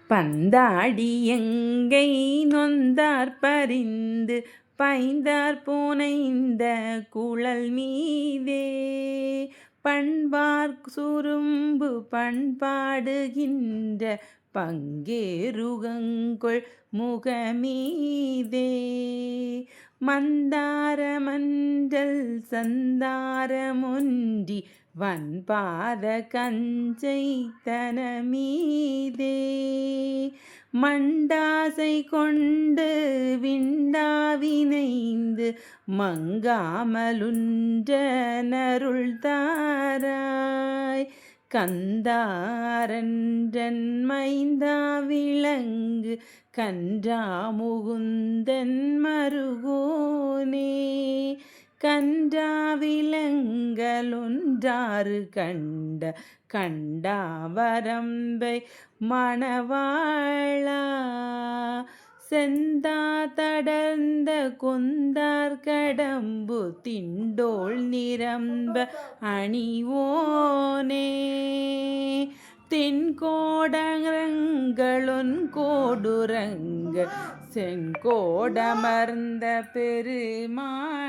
பந்தாடி எங்கை நொந்தார் பரிந்து பைந்தார் பூனைந்த குழல் மீதே பண்பார் சுரும்பு பண்பாடுகின்ற பங்கேருகங்கொள் முகமீதே மந்தார மஞ்சள் சந்தாரமொன்றி வன்பாத கஞ்சை தனமீதே மண்டாசை கொண்டு விண்டாவினைந்து மங்காமலுன்ற நருள் தாராய் கந்தாரன்றன் மைந்தா விளங்கு கன்றா முகுந்தன் மருகோனே கன்றா விலங்கலொன்றாறு கண்ட கண்டாவரம்பை மணவாளா செந்தா தடர்ந்த கொந்தார் கடம்பு திண்டோள் நிரம்ப அணிவோனே தென்கோடரங்களொன் கோடுரங்க செங்கோடமர்ந்த பெருமாளே